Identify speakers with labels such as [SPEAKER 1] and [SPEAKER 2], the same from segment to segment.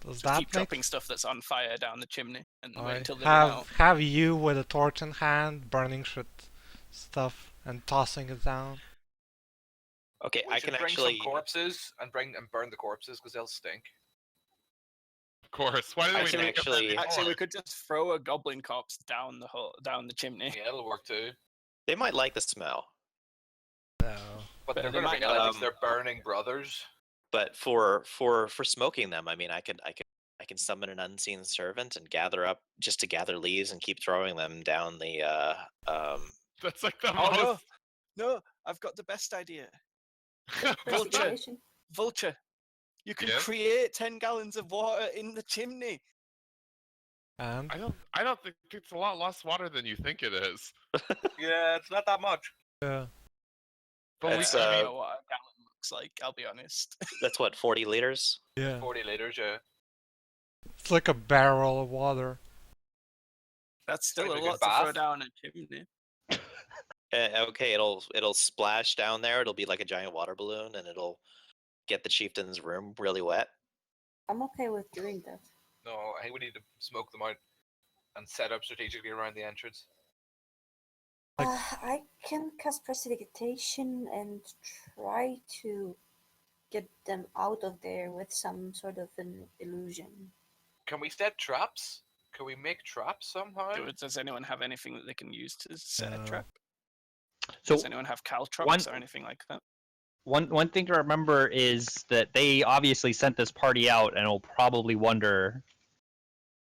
[SPEAKER 1] Does
[SPEAKER 2] Just
[SPEAKER 1] that
[SPEAKER 2] keep
[SPEAKER 1] make...
[SPEAKER 2] dropping stuff that's on fire down the chimney and wait
[SPEAKER 1] Alright.
[SPEAKER 2] until they run out.
[SPEAKER 1] Have you with a torch in hand, burning stuff and tossing it down.
[SPEAKER 3] Okay,
[SPEAKER 4] We
[SPEAKER 3] I
[SPEAKER 4] should
[SPEAKER 3] can
[SPEAKER 4] bring
[SPEAKER 3] actually.
[SPEAKER 4] some corpses and burn the corpses because they'll stink.
[SPEAKER 5] Of course. Why didn't
[SPEAKER 3] I
[SPEAKER 5] we
[SPEAKER 3] can
[SPEAKER 5] think of that
[SPEAKER 3] actually-
[SPEAKER 5] before?
[SPEAKER 2] Actually, we could just throw a goblin corpse down the chimney.
[SPEAKER 4] Yeah, it'll work too.
[SPEAKER 3] They might like the smell,
[SPEAKER 1] No.
[SPEAKER 4] But
[SPEAKER 2] But
[SPEAKER 4] they're
[SPEAKER 2] they
[SPEAKER 4] gonna
[SPEAKER 2] might
[SPEAKER 4] think
[SPEAKER 2] not.
[SPEAKER 4] it's their burning brothers.
[SPEAKER 3] but for smoking them, I mean, I can summon an unseen servant and gather leaves and keep throwing them down the
[SPEAKER 5] That's like the
[SPEAKER 2] Oh no!
[SPEAKER 5] most.
[SPEAKER 2] No, I've got the best idea. Vulture.
[SPEAKER 6] Precipitation.
[SPEAKER 2] Vulture, you can
[SPEAKER 5] Yes?
[SPEAKER 2] create 10 gallons of water in the chimney.
[SPEAKER 1] And
[SPEAKER 5] I don't think it's a lot less water than you think it is.
[SPEAKER 4] Yeah, it's not that much.
[SPEAKER 1] yeah.
[SPEAKER 5] But
[SPEAKER 3] It's,
[SPEAKER 2] I don't
[SPEAKER 3] uh,
[SPEAKER 2] know what a gallon looks like, I'll be honest.
[SPEAKER 3] that's what 40 liters.
[SPEAKER 1] Yeah.
[SPEAKER 4] 40 liters, yeah.
[SPEAKER 1] It's like a barrel of water.
[SPEAKER 2] That's still
[SPEAKER 4] Like
[SPEAKER 2] a
[SPEAKER 4] a good
[SPEAKER 2] lot to throw
[SPEAKER 4] bath.
[SPEAKER 2] down a chimney.
[SPEAKER 3] Okay, it'll splash down there. It'll be like a giant water balloon, and it'll get the chieftain's room really wet.
[SPEAKER 6] I'm okay with doing that.
[SPEAKER 4] No, I think we need to smoke them out and set up strategically around the entrance.
[SPEAKER 1] Like-
[SPEAKER 6] I can cast precipitation and try to get them out of there with some sort of an illusion.
[SPEAKER 4] Can we set traps? Can we make traps somehow?
[SPEAKER 2] Does anyone have anything that they can use to set a
[SPEAKER 1] No.
[SPEAKER 2] trap?
[SPEAKER 7] So
[SPEAKER 2] Does anyone have caltrops
[SPEAKER 7] one-
[SPEAKER 2] or anything like that?
[SPEAKER 7] one thing to remember is that they obviously sent this party out and will probably wonder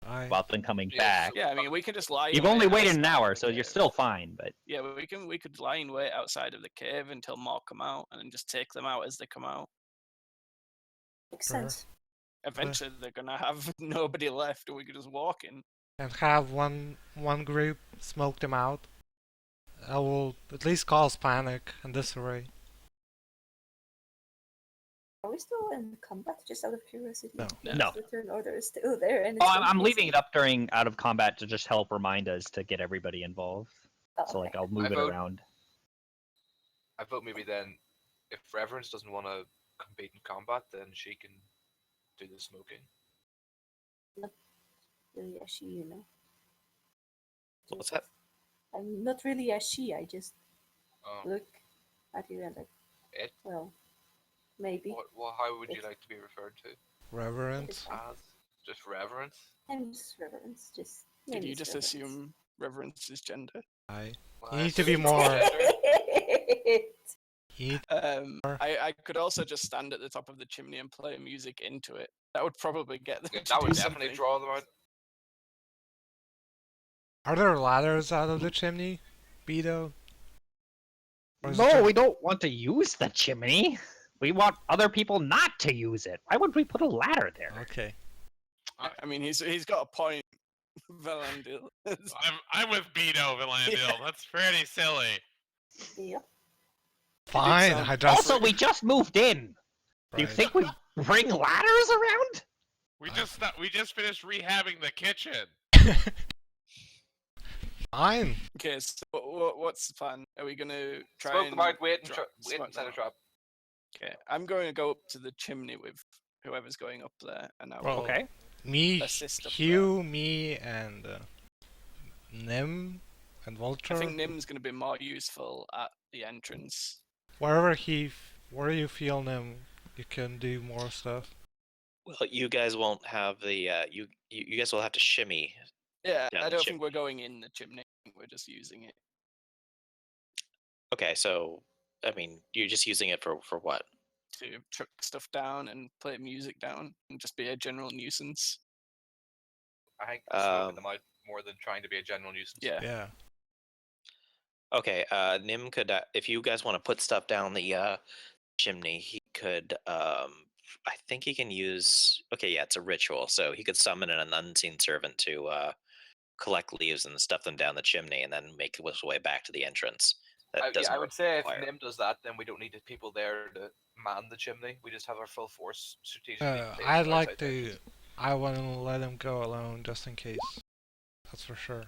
[SPEAKER 7] about them coming
[SPEAKER 4] Yes.
[SPEAKER 7] back.
[SPEAKER 2] Yeah, I mean, we can just lie. in
[SPEAKER 7] You've
[SPEAKER 2] wait
[SPEAKER 7] only waited an
[SPEAKER 2] outside
[SPEAKER 7] hour,
[SPEAKER 2] of the
[SPEAKER 7] so you're
[SPEAKER 2] cave.
[SPEAKER 7] still fine. But
[SPEAKER 2] Yeah, but we could lie in wait outside of the cave until more come out, and then just take them out as they come out.
[SPEAKER 6] Makes
[SPEAKER 1] Sure.
[SPEAKER 6] sense.
[SPEAKER 2] Eventually, they're gonna have nobody left, and we could just walk in.
[SPEAKER 1] And have one group smoke them out. That will at least cause panic and disarray.
[SPEAKER 6] Are we still in combat? Just out of curiosity.
[SPEAKER 1] No.
[SPEAKER 7] No.
[SPEAKER 6] The turn order is still there, and
[SPEAKER 7] oh,
[SPEAKER 6] it's
[SPEAKER 7] I'm leaving it
[SPEAKER 6] confusing.
[SPEAKER 7] up out of combat to just help remind us to get everybody involved.
[SPEAKER 6] Oh,
[SPEAKER 7] So like
[SPEAKER 6] okay.
[SPEAKER 7] I'll move
[SPEAKER 4] I
[SPEAKER 7] it
[SPEAKER 4] vote-
[SPEAKER 7] around.
[SPEAKER 4] I vote maybe then, if Reverence doesn't want to compete in combat, then she can do the smoking.
[SPEAKER 6] Really a she, you know.
[SPEAKER 3] What's that?
[SPEAKER 6] I'm not really a she. I just
[SPEAKER 4] Oh,
[SPEAKER 6] look at you and like,
[SPEAKER 4] it?
[SPEAKER 6] well, maybe.
[SPEAKER 4] How would you
[SPEAKER 6] It's-
[SPEAKER 4] like to be referred to?
[SPEAKER 1] Reverence.
[SPEAKER 4] As just Reverence?
[SPEAKER 6] I'm just reverence. Just.
[SPEAKER 2] Did
[SPEAKER 6] name
[SPEAKER 2] you
[SPEAKER 6] is
[SPEAKER 2] just
[SPEAKER 6] reverence.
[SPEAKER 2] assume reverence is gender?
[SPEAKER 1] I.
[SPEAKER 4] Well,
[SPEAKER 1] You
[SPEAKER 4] I
[SPEAKER 1] need to be
[SPEAKER 4] assume
[SPEAKER 1] more.
[SPEAKER 4] it's gender.
[SPEAKER 1] You need
[SPEAKER 2] I could also just stand at the top of the chimney and play music into it. That would probably get them.
[SPEAKER 4] Yeah,
[SPEAKER 2] to
[SPEAKER 4] that
[SPEAKER 2] do
[SPEAKER 4] would definitely
[SPEAKER 2] something.
[SPEAKER 4] draw them out.
[SPEAKER 1] Are there ladders out of the chimney, Beto? Or is it
[SPEAKER 7] No,
[SPEAKER 1] just-
[SPEAKER 7] we don't want to use the chimney. We want other people not to use it. Why would we put a ladder there?
[SPEAKER 1] Okay.
[SPEAKER 2] I mean, he's got a point, Valandil.
[SPEAKER 5] I'm with Beto, Villandil.
[SPEAKER 2] Yeah.
[SPEAKER 5] That's pretty silly.
[SPEAKER 6] Yep.
[SPEAKER 1] Fine.
[SPEAKER 2] sound
[SPEAKER 1] I just.
[SPEAKER 7] Also, we just moved in. Do you
[SPEAKER 1] Right.
[SPEAKER 7] think we bring ladders around?
[SPEAKER 5] We just finished rehabbing the kitchen.
[SPEAKER 1] Fine.
[SPEAKER 2] Okay, so what's the plan? Are we gonna try
[SPEAKER 4] Smoke
[SPEAKER 2] and
[SPEAKER 4] them out, wait and
[SPEAKER 2] dro-
[SPEAKER 4] wait
[SPEAKER 2] smoke
[SPEAKER 4] and set
[SPEAKER 2] them
[SPEAKER 4] a
[SPEAKER 2] out?
[SPEAKER 4] trap.
[SPEAKER 2] Okay, I'm going to go up to the chimney with whoever's going up there, and I will
[SPEAKER 1] Well,
[SPEAKER 7] Okay.
[SPEAKER 1] Me,
[SPEAKER 2] assist up
[SPEAKER 1] Hugh, me, and Nim, and
[SPEAKER 2] I
[SPEAKER 1] Vulture.
[SPEAKER 2] think Nim's going to be more useful at the entrance.
[SPEAKER 1] Where you feel Nim, you can do more stuff.
[SPEAKER 3] Well, you guys won't have the you guys will have to shimmy.
[SPEAKER 2] Yeah,
[SPEAKER 3] Down
[SPEAKER 2] I
[SPEAKER 3] the
[SPEAKER 2] don't think we're going in the chimney. I think we're just using it.
[SPEAKER 3] Okay, so I mean, you're just using it for what?
[SPEAKER 2] To chuck stuff down and play music down and just be a general nuisance.
[SPEAKER 4] I think smoking
[SPEAKER 3] Um,
[SPEAKER 4] them out more than trying to be a general nuisance.
[SPEAKER 2] Yeah.
[SPEAKER 1] Yeah.
[SPEAKER 3] Okay, Nim could if you guys want to put stuff down the chimney, he could I think he can use okay, yeah, it's a ritual, so he could summon an unseen servant to collect leaves and stuff them down the chimney and then make his way back to the entrance. That doesn't
[SPEAKER 4] I would say if
[SPEAKER 3] require-
[SPEAKER 4] Nim does that, then we don't need the people there to man the chimney. We just have our full force strategically. placed
[SPEAKER 1] I'd like
[SPEAKER 4] outside the
[SPEAKER 1] to.
[SPEAKER 4] entrance.
[SPEAKER 1] I want to let him go alone just in case. That's for sure.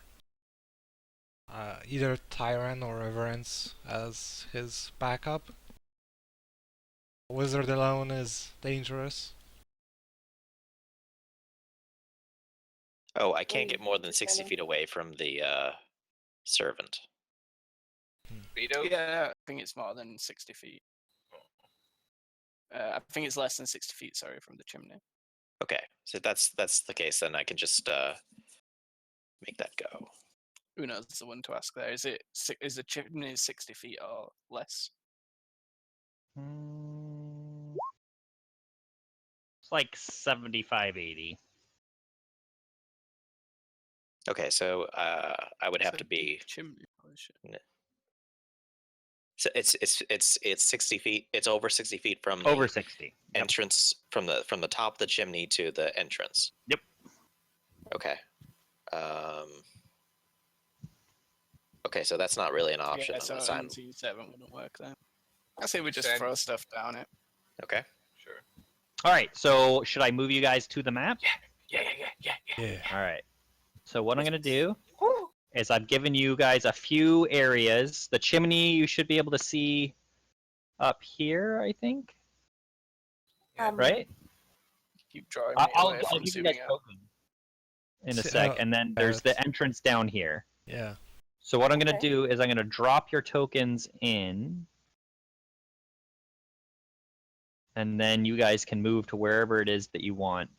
[SPEAKER 1] Either Tyrant or Reverence as his backup. Wizard alone is dangerous.
[SPEAKER 3] Oh, I can't get
[SPEAKER 6] Wait,
[SPEAKER 3] more than
[SPEAKER 6] just
[SPEAKER 3] 60
[SPEAKER 6] kinda-
[SPEAKER 3] feet away from the servant.
[SPEAKER 4] Vito?
[SPEAKER 2] Yeah, I think it's more than 60 feet. I think it's less than 60 feet. Sorry, from the chimney.
[SPEAKER 3] Okay, so if that's the case, then I can just make that go.
[SPEAKER 2] Uno's the one to ask there. Is the chimney 60 feet or less?
[SPEAKER 7] It's like 75, 80.
[SPEAKER 3] Okay, so I would have
[SPEAKER 2] It's
[SPEAKER 3] to
[SPEAKER 2] a deep
[SPEAKER 3] be.
[SPEAKER 2] chimney. Holy shit.
[SPEAKER 3] So it's 60 feet. It's over 60 feet from the
[SPEAKER 7] Over 60. Yep.
[SPEAKER 3] entrance from the top of the chimney to the entrance.
[SPEAKER 7] Yep.
[SPEAKER 3] Okay. Okay, so that's not really an option
[SPEAKER 2] Yeah, so
[SPEAKER 3] unless I'm
[SPEAKER 2] NC7 wouldn't work there. I say we just
[SPEAKER 4] Send-
[SPEAKER 2] throw stuff down it.
[SPEAKER 3] okay.
[SPEAKER 4] Sure.
[SPEAKER 7] All right. So should I move you guys to the map?
[SPEAKER 4] Yeah.
[SPEAKER 1] Yeah.
[SPEAKER 7] All right. So what I'm gonna do is I've given you guys a few areas. The chimney you should be able to see up here, I think. Right?
[SPEAKER 2] Keep drawing
[SPEAKER 7] I-
[SPEAKER 2] me
[SPEAKER 7] I'll,
[SPEAKER 2] away
[SPEAKER 7] I'll
[SPEAKER 2] from
[SPEAKER 7] give you
[SPEAKER 2] zooming
[SPEAKER 7] guys
[SPEAKER 2] out.
[SPEAKER 7] tokens in a
[SPEAKER 1] See,
[SPEAKER 7] sec, and then there's the
[SPEAKER 1] that's-
[SPEAKER 7] entrance down here.
[SPEAKER 1] Yeah.
[SPEAKER 7] So what I'm gonna
[SPEAKER 6] Okay.
[SPEAKER 7] do is I'm gonna drop your tokens in, and then you guys can move to wherever it is that you want,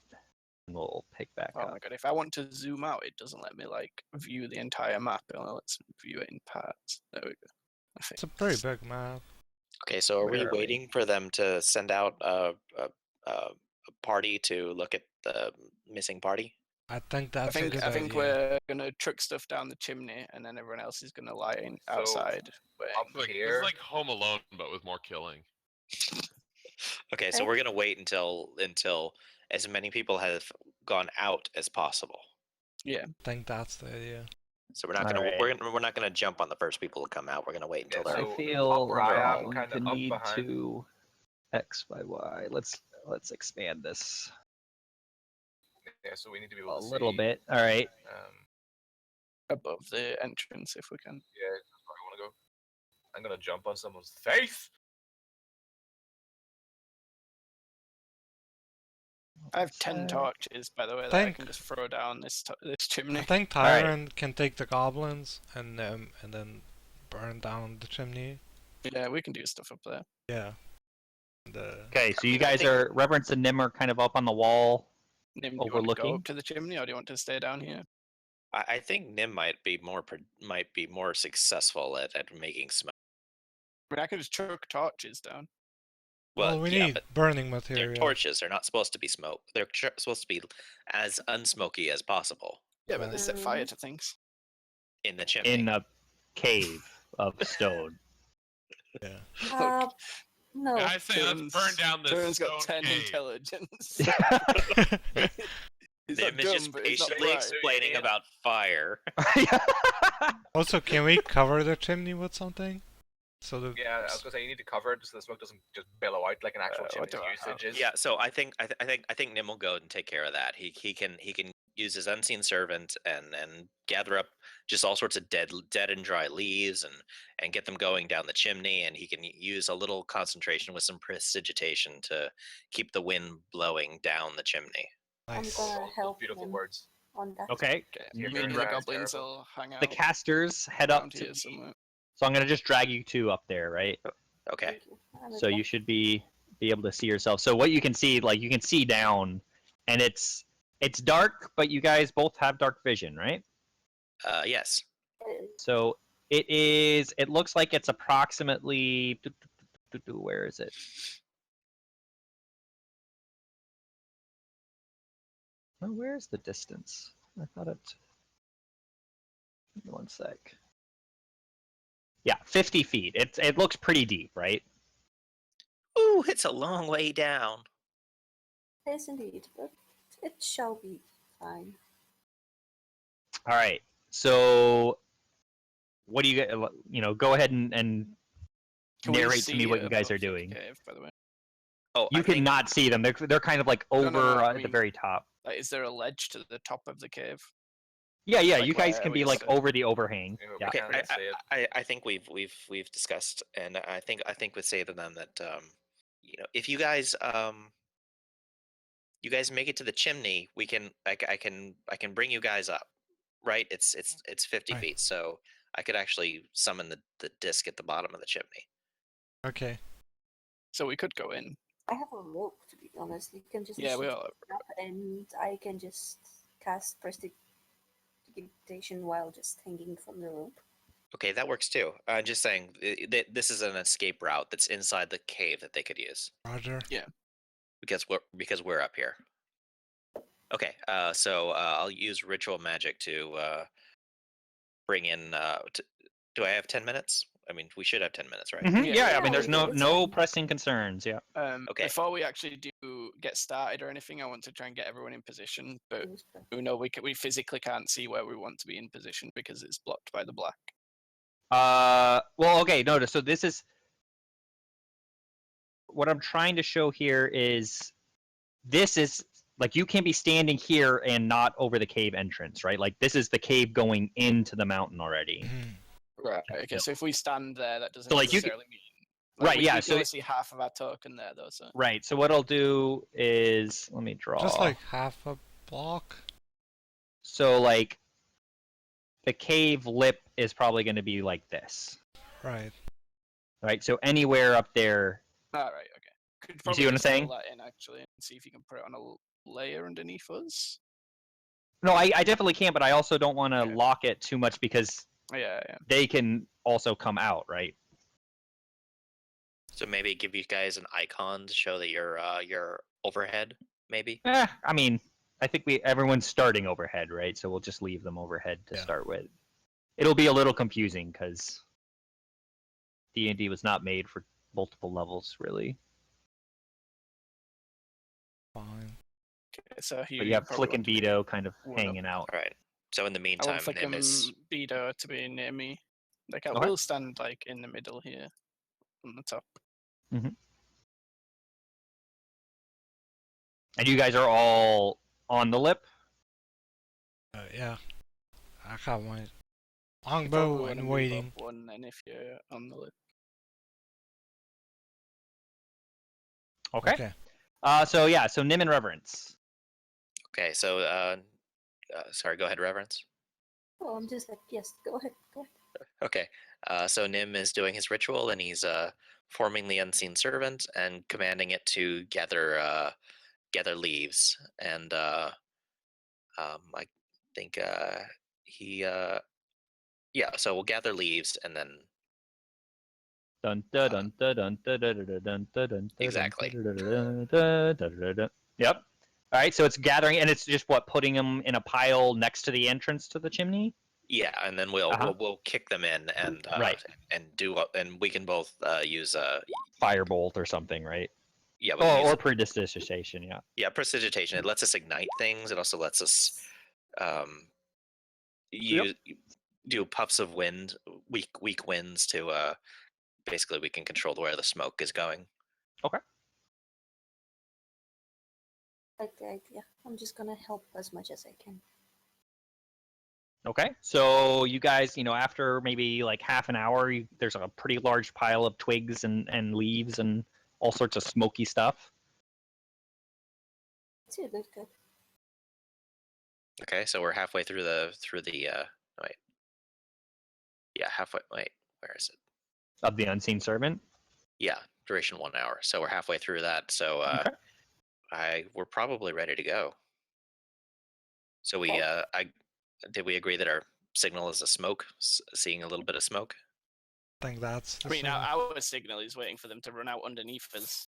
[SPEAKER 7] and we'll pick back
[SPEAKER 2] Oh
[SPEAKER 7] up.
[SPEAKER 2] my god, if I want to zoom out, it doesn't let me like view the entire map. It only lets me view it in parts. There we go. I think.
[SPEAKER 1] It's a pretty big map.
[SPEAKER 3] Okay, so are we
[SPEAKER 7] Where are we?
[SPEAKER 3] waiting for them to send out a party to look at the missing party?
[SPEAKER 1] I think that's a good
[SPEAKER 2] I think
[SPEAKER 1] idea.
[SPEAKER 2] we're gonna truck stuff down the chimney, and then everyone else is gonna lie in
[SPEAKER 4] So,
[SPEAKER 2] outside.
[SPEAKER 4] Up
[SPEAKER 5] It's like, this
[SPEAKER 4] here.
[SPEAKER 5] is like Home Alone, but with more killing.
[SPEAKER 3] Okay, so
[SPEAKER 6] Okay.
[SPEAKER 3] we're gonna wait until as many people have gone out as possible.
[SPEAKER 1] I think that's the idea.
[SPEAKER 3] So we're not
[SPEAKER 7] All
[SPEAKER 3] gonna
[SPEAKER 7] right.
[SPEAKER 3] we're not gonna jump on the first people to come out. We're gonna wait until
[SPEAKER 4] Yeah,
[SPEAKER 3] they're.
[SPEAKER 4] so
[SPEAKER 7] I feel
[SPEAKER 4] up where I am,
[SPEAKER 7] we
[SPEAKER 4] kinda
[SPEAKER 7] could
[SPEAKER 4] up
[SPEAKER 7] need
[SPEAKER 4] behind.
[SPEAKER 7] to X by Y. Let's expand this
[SPEAKER 4] Yeah, so we need to be
[SPEAKER 7] a
[SPEAKER 4] able to
[SPEAKER 7] little
[SPEAKER 4] see,
[SPEAKER 7] bit. All right.
[SPEAKER 2] above the entrance if we can.
[SPEAKER 4] Yeah, that's where I want to go. I'm gonna jump on someone's face.
[SPEAKER 2] I have 10
[SPEAKER 7] Sec.
[SPEAKER 2] torches, by the way, that I
[SPEAKER 1] Think-
[SPEAKER 2] can just throw down this
[SPEAKER 1] I
[SPEAKER 2] this chimney.
[SPEAKER 1] think
[SPEAKER 7] Alright.
[SPEAKER 1] Tyron can take the goblins and then burn down the chimney.
[SPEAKER 2] Yeah, we can do stuff up there.
[SPEAKER 1] Yeah.
[SPEAKER 7] Okay, so you
[SPEAKER 3] mean, I
[SPEAKER 7] guys
[SPEAKER 3] think-
[SPEAKER 7] are Reverence and Nim are kind of up on the wall.
[SPEAKER 2] Nim, do you want to go
[SPEAKER 7] Overlooking?
[SPEAKER 2] up to the chimney, or do you want to stay down here?
[SPEAKER 3] I think Nim might be more successful at making smoke.
[SPEAKER 2] I mean, I can just chuck torches down.
[SPEAKER 1] Well, we
[SPEAKER 3] yeah,
[SPEAKER 1] need
[SPEAKER 3] but
[SPEAKER 1] burning
[SPEAKER 3] they're
[SPEAKER 1] material.
[SPEAKER 3] torches. They're not supposed to be smoke. They're supposed to be as unsmoky as possible
[SPEAKER 2] Yeah, but they set fire
[SPEAKER 6] Mhm.
[SPEAKER 2] to things.
[SPEAKER 3] in the chimney.
[SPEAKER 7] In a cave of stone.
[SPEAKER 1] Yeah.
[SPEAKER 6] No.
[SPEAKER 5] I say let's burn down this
[SPEAKER 2] Turn's got
[SPEAKER 5] stone
[SPEAKER 2] 10
[SPEAKER 5] cave.
[SPEAKER 2] intelligence. He's
[SPEAKER 3] Nim
[SPEAKER 2] not
[SPEAKER 3] is
[SPEAKER 2] dumb,
[SPEAKER 3] just
[SPEAKER 2] but he's not
[SPEAKER 3] patiently
[SPEAKER 2] bright.
[SPEAKER 3] explaining about fire.
[SPEAKER 1] Also, can we cover the chimney with something? So the
[SPEAKER 4] Yeah, I was gonna say you need to cover it so the smoke doesn't just billow out like an actual
[SPEAKER 2] what
[SPEAKER 4] chimney's
[SPEAKER 2] do I have?
[SPEAKER 4] usage is.
[SPEAKER 3] Yeah, so I think Nim will go and take care of that. He can use his unseen servant and gather up just all sorts of dead and dry leaves and get them going down the chimney, and he can use a little concentration with some prestidigitation to keep the wind blowing down the chimney.
[SPEAKER 1] nice.
[SPEAKER 6] I'm gonna
[SPEAKER 4] Those
[SPEAKER 6] help
[SPEAKER 4] beautiful
[SPEAKER 6] him
[SPEAKER 4] words.
[SPEAKER 6] on that.
[SPEAKER 7] Okay.
[SPEAKER 2] Okay,
[SPEAKER 7] You
[SPEAKER 2] maybe
[SPEAKER 7] and
[SPEAKER 2] the
[SPEAKER 4] Reverence
[SPEAKER 2] goblins
[SPEAKER 4] terrible.
[SPEAKER 2] will hang out
[SPEAKER 7] The casters head up
[SPEAKER 2] around
[SPEAKER 7] to
[SPEAKER 2] here
[SPEAKER 7] me.
[SPEAKER 2] somewhere.
[SPEAKER 7] So I'm gonna just drag you two up there, right?
[SPEAKER 3] Okay.
[SPEAKER 6] Thank you. I'm
[SPEAKER 7] So you
[SPEAKER 6] okay.
[SPEAKER 7] should be able to see yourself. So what you can see, like you can see down, and it's dark, but you guys both have dark vision, right?
[SPEAKER 3] Yes.
[SPEAKER 7] So it looks like it's approximately where is it? Oh, where's the distance? I thought it. Give me 1 sec. Yeah, 50 feet. It looks pretty deep, right?
[SPEAKER 3] Ooh, it's a long way down.
[SPEAKER 6] Yes, indeed, but it shall be fine.
[SPEAKER 7] All right. So, what do go ahead and
[SPEAKER 2] Can we
[SPEAKER 7] narrate to me
[SPEAKER 2] see
[SPEAKER 7] what you guys
[SPEAKER 2] above
[SPEAKER 7] are
[SPEAKER 2] the
[SPEAKER 7] doing.
[SPEAKER 2] Cave, by the way?
[SPEAKER 3] Oh,
[SPEAKER 7] You
[SPEAKER 3] I think
[SPEAKER 7] cannot see them. They're kind of like over
[SPEAKER 2] no, I
[SPEAKER 7] at the
[SPEAKER 2] mean-
[SPEAKER 7] very top.
[SPEAKER 2] Like, is there a ledge to the top of the cave?
[SPEAKER 7] Yeah,
[SPEAKER 2] like
[SPEAKER 7] you guys
[SPEAKER 2] where
[SPEAKER 7] can
[SPEAKER 2] we
[SPEAKER 7] be like
[SPEAKER 2] sit.
[SPEAKER 7] over the overhang.
[SPEAKER 4] Yeah, we
[SPEAKER 7] Yeah.
[SPEAKER 3] Okay,
[SPEAKER 4] can't see it.
[SPEAKER 3] I think we've discussed, and I think we say to them that if you guys you guys make it to the chimney, we can I can bring you guys up. Right? It's 50
[SPEAKER 1] Right.
[SPEAKER 3] feet, so I could actually summon the disc at the bottom of the chimney.
[SPEAKER 1] Okay.
[SPEAKER 2] So we could go in.
[SPEAKER 6] I have a rope, to be honest. You can just
[SPEAKER 2] Yeah, we
[SPEAKER 6] shoot
[SPEAKER 2] all.
[SPEAKER 6] it up and I can just cast prestidigitation while just hanging from the rope.
[SPEAKER 3] Okay, that works too. Just saying, this is an escape route that's inside the cave that they could use
[SPEAKER 1] Roger.
[SPEAKER 3] because we're up here. Okay, so I'll use ritual magic to bring in. Do I have 10 minutes? I mean, we should have 10 minutes, right?
[SPEAKER 7] Mhm,
[SPEAKER 2] Yeah,
[SPEAKER 7] yeah, I
[SPEAKER 6] yeah,
[SPEAKER 7] mean, there's
[SPEAKER 6] we
[SPEAKER 7] no
[SPEAKER 6] do, it's
[SPEAKER 7] no
[SPEAKER 6] fine.
[SPEAKER 7] pressing concerns. Yeah.
[SPEAKER 3] Okay.
[SPEAKER 2] Before we actually do get started or anything, I want to try and get everyone in position. But
[SPEAKER 6] It was perfect.
[SPEAKER 2] we physically can't see where we want to be in position because it's blocked by the black.
[SPEAKER 7] Well, okay, no. So this is what I'm trying to show here is this is like you can be standing here and not over the cave entrance, right? Like this is the cave going into the mountain already.
[SPEAKER 1] Mhm.
[SPEAKER 2] Right. Okay. So if we stand there, that doesn't
[SPEAKER 7] So, like, you
[SPEAKER 2] necessarily mean.
[SPEAKER 7] right, yeah,
[SPEAKER 2] We
[SPEAKER 7] so
[SPEAKER 2] can only see half of our token there, though. So.
[SPEAKER 7] Right. So what I'll do is let me draw.
[SPEAKER 1] Just like half a block.
[SPEAKER 7] So like the cave lip is probably going to be like this,
[SPEAKER 1] Right.
[SPEAKER 7] right? So anywhere up there.
[SPEAKER 2] All right. Okay. Could
[SPEAKER 7] You see
[SPEAKER 2] probably
[SPEAKER 7] what I'm
[SPEAKER 2] just fill
[SPEAKER 7] saying?
[SPEAKER 2] that in actually, and see if you can put it on a layer underneath us.
[SPEAKER 7] No, I definitely can, but I also don't want to
[SPEAKER 2] Yeah.
[SPEAKER 7] lock it too much because
[SPEAKER 2] Yeah. Yeah.
[SPEAKER 7] they can also come out, right?
[SPEAKER 3] So maybe give you guys an icon to show that you're overhead, maybe.
[SPEAKER 7] I mean, I think everyone's starting overhead, right? So we'll just leave them overhead to
[SPEAKER 1] Yeah.
[SPEAKER 7] start with. It'll be a little confusing because D&D was not made for multiple levels, really.
[SPEAKER 1] Fine.
[SPEAKER 2] Okay, so
[SPEAKER 7] But you have
[SPEAKER 2] probably
[SPEAKER 7] Flick and
[SPEAKER 2] want to be
[SPEAKER 7] Beto kind of
[SPEAKER 2] one
[SPEAKER 7] hanging out.
[SPEAKER 3] All right. So in the
[SPEAKER 2] I
[SPEAKER 3] meantime,
[SPEAKER 2] want Flick
[SPEAKER 3] Nim
[SPEAKER 2] and
[SPEAKER 3] is
[SPEAKER 2] Beto to be near me. Like I
[SPEAKER 7] Okay.
[SPEAKER 2] will stand like in the middle here, on the top.
[SPEAKER 7] And you guys are all on the lip?
[SPEAKER 1] Yeah. I have my
[SPEAKER 2] If
[SPEAKER 1] longbow
[SPEAKER 2] everyone
[SPEAKER 1] and
[SPEAKER 2] move
[SPEAKER 1] waiting.
[SPEAKER 2] up one, and if you're on the lip.
[SPEAKER 7] Okay. So Nim and Reverence.
[SPEAKER 3] okay. So sorry. Go ahead, Reverence.
[SPEAKER 6] Oh, I'm just like, yes, go ahead, go ahead.
[SPEAKER 3] Okay. So Nim is doing his ritual, and he's forming the unseen servant and commanding it to gather leaves. And I think he So we'll gather leaves, and then
[SPEAKER 7] Dun dun dun dun dun dun dun dun dun dun.
[SPEAKER 3] Exactly.
[SPEAKER 7] Yep. All right, so it's gathering, and it's just putting them in a pile next to the entrance to the chimney.
[SPEAKER 3] yeah, and then we'll
[SPEAKER 7] Uh-huh.
[SPEAKER 3] we'll kick them in and
[SPEAKER 7] Right.
[SPEAKER 3] and we can both use
[SPEAKER 7] Firebolt or something, right?
[SPEAKER 3] yeah we can use
[SPEAKER 7] Or prestidigitation, yeah.
[SPEAKER 3] yeah prestidigitation. It lets us ignite things. It also lets us use do puffs of wind, weak winds to basically we can control where the smoke is going.
[SPEAKER 6] Like the idea. I'm just gonna help as much as I can.
[SPEAKER 7] Okay, so you guys, after maybe like half an hour, there's a pretty large pile of twigs and leaves and all sorts of smoky stuff.
[SPEAKER 6] It's good, good.
[SPEAKER 3] Okay, so we're halfway through the wait. Yeah, halfway. Wait, where is it?
[SPEAKER 7] Of the unseen servant.
[SPEAKER 3] Yeah, duration 1 hour. So we're halfway through that. So we're probably ready to go. So we did we agree that our signal is a smoke, seeing a little bit of smoke?
[SPEAKER 1] I think that's the
[SPEAKER 2] I mean,
[SPEAKER 1] same.
[SPEAKER 2] our signal is waiting for them to run out underneath us.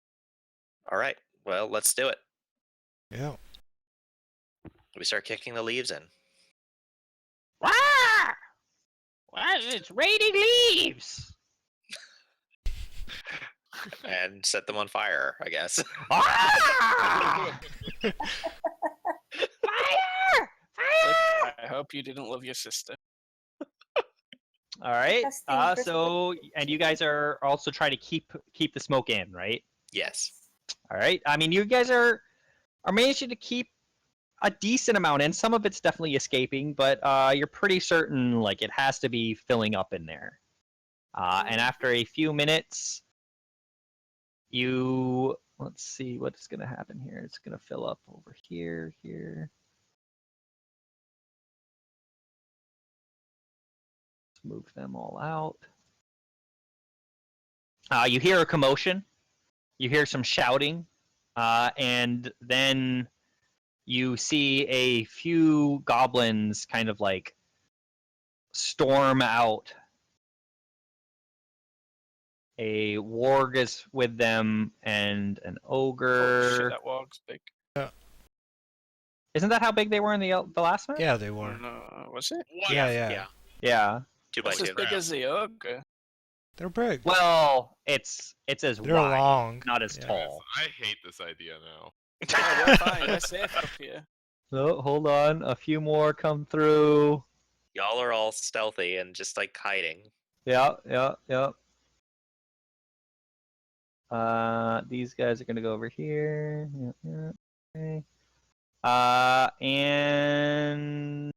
[SPEAKER 3] All right. Well, let's do it.
[SPEAKER 1] Yeah.
[SPEAKER 3] We start kicking the leaves in.
[SPEAKER 7] Wow! It's raining leaves.
[SPEAKER 3] And set them on fire, I guess.
[SPEAKER 7] Ah! Fire! Fire!
[SPEAKER 2] I hope you didn't love your sister.
[SPEAKER 7] All right.
[SPEAKER 6] Testing
[SPEAKER 7] So, and you guys are also trying to keep the smoke in, right?
[SPEAKER 3] Yes.
[SPEAKER 7] All right. I mean, you guys are managing to keep a decent amount in. Some of it's definitely escaping, but you're pretty certain like it has to be filling up in there. And after a few minutes, you let's see what's gonna happen here. It's gonna fill up over here, here. Let's move them all out. You hear a commotion. You hear some shouting, and then you see a few goblins kind of like storm out. A warg is with them, and an
[SPEAKER 2] Oh
[SPEAKER 7] ogre.
[SPEAKER 2] shit, that warg's big.
[SPEAKER 7] Isn't that how big they were in the last map?
[SPEAKER 1] Yeah, they were.
[SPEAKER 2] No, was it?
[SPEAKER 1] Yeah, yeah.
[SPEAKER 7] Yeah.
[SPEAKER 3] 2 by
[SPEAKER 2] That's as
[SPEAKER 3] 2.
[SPEAKER 2] big as the ogre.
[SPEAKER 1] They're big.
[SPEAKER 7] Well, it's as
[SPEAKER 1] They're
[SPEAKER 7] wide,
[SPEAKER 1] long.
[SPEAKER 7] not as
[SPEAKER 1] Yeah.
[SPEAKER 7] tall.
[SPEAKER 5] I hate this idea now.
[SPEAKER 2] Yeah, we're fine. We're safe up here.
[SPEAKER 7] So hold on, a few more come through.
[SPEAKER 3] Y'all are all stealthy and just like hiding.
[SPEAKER 7] Yeah. These guys are gonna go over here. Yeah, okay. And